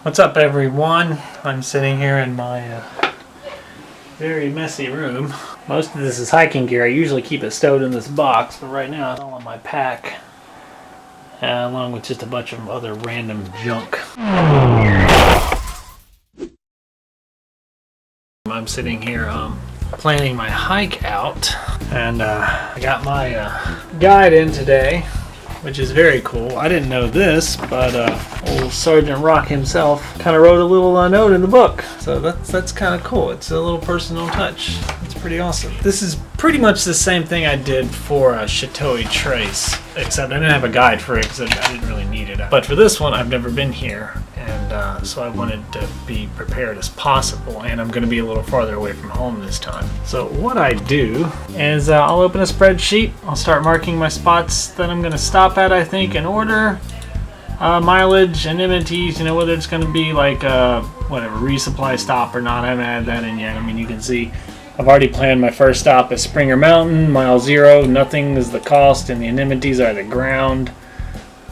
What's up, everyone? I'm sitting here in my very messy room. Most of this is hiking gear. I usually keep it stowed in this box, but right now it's all in my pack, along with just a bunch of other random junk. I'm sitting here planning my hike out, and I got my guide in today, which is very cool. I didn't know this, but old Sergeant Rock himself kind of wrote a little note in the book. So that's kind of cool. It's a little personal touch. It's pretty awesome. This is pretty much the same thing I did for Thru-Hike Trace, except I didn't have a guide for it because I didn't really need it. But for this one, I've never been here, and so I wanted to be prepared as possible, and I'm going to be a little farther away from home this time. So what I do is I'll open a spreadsheet. I'll start marking my spots that I'm going to stop at, I think, in order. Mileage and MTs, you know, whether it's going to be like whatever, resupply stop or not. I haven't added that in yet. I mean, you can see I've already planned my first stop at Springer Mountain, mile 0. Nothing is the cost, and the amenities are the ground.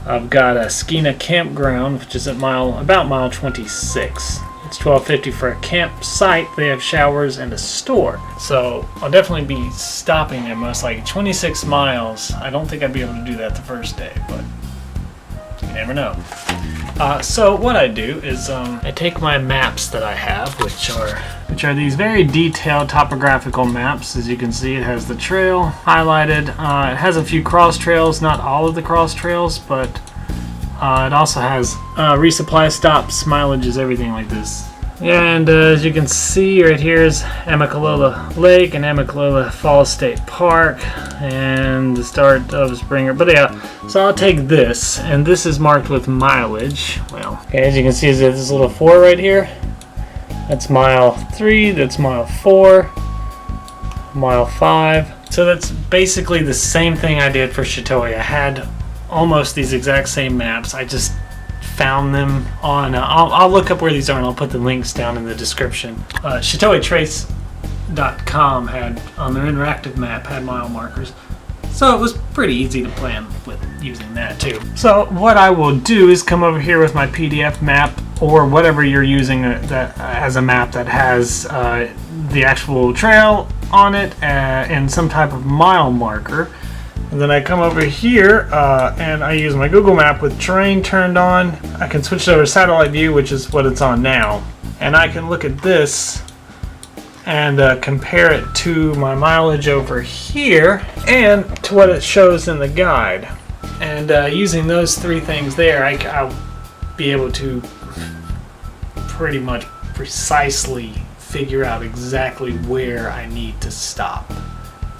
I've got a Skeena campground, which is at about mile 26. It's $12.50 for a campsite. They have showers and a store. So I'll definitely be stopping there most likely. 26 miles. I don't think I'd be able to do that the first day, but you never know. So what I do is I take my maps that I have, which are these very detailed topographical maps. As you can see, it has the trail highlighted. It has a few cross trails, not all of the cross trails, but it also has resupply stops, mileages, everything like this. And as you can see, right here is Amicalola Lake and Amicalola Falls State Park and the start of Springer. But yeah, so I'll take this, and this is marked with mileage. Well, okay, as you can see, there's this little 4 right here. That's mile 3, that's mile 4, mile 5. So that's basically the same thing I did for Thru-Hike. I had almost these exact same maps. I just found them on I'll look up where these are and I'll put the links down in the description. Thru-Hiketrace.com had on their interactive map had mile markers, so it was pretty easy to plan with using that too. So what I will do is come over here with my PDF map or whatever you're using that as a map that has the actual trail on it and some type of mile marker. And then I come over here and I use my Google map with terrain turned on. I can switch it over to satellite view, which is what it's on now. And I can look at this and compare it to my mileage over here and to what it shows in the guide. And using those 3 things there, I'll be able to pretty much precisely figure out exactly where I need to stop.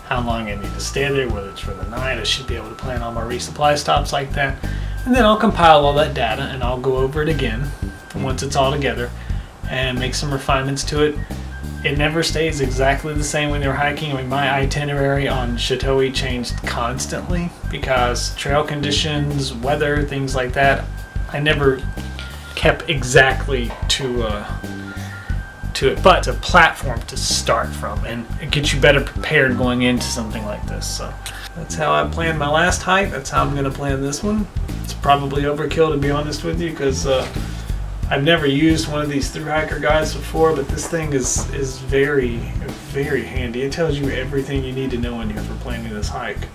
How long I need to stay there, whether it's for the night. I should be able to plan all my resupply stops like that. And then I'll compile all that data and I'll go over it again once it's all together and make some refinements to it. It never stays exactly the same when you're hiking. I mean, my itinerary on Thru-Hike changed constantly because trail conditions, weather, things like that. I never kept exactly to it, but it's a platform to start from, and it gets you better prepared going into something like this. So that's how I planned my last hike. That's how I'm going to plan this one. It's probably overkill, to be honest with you, because I've never used one of these Thru-Hiker guides before, but this thing is very, very handy. It tells you everything you need to know in here for planning this hike.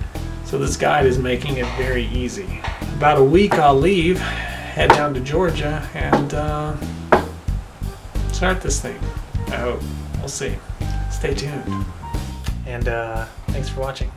So this guide is making it very easy. About a week I'll leave, head down to Georgia, and start this thing. I hope. We'll see. Stay tuned. And thanks for watching.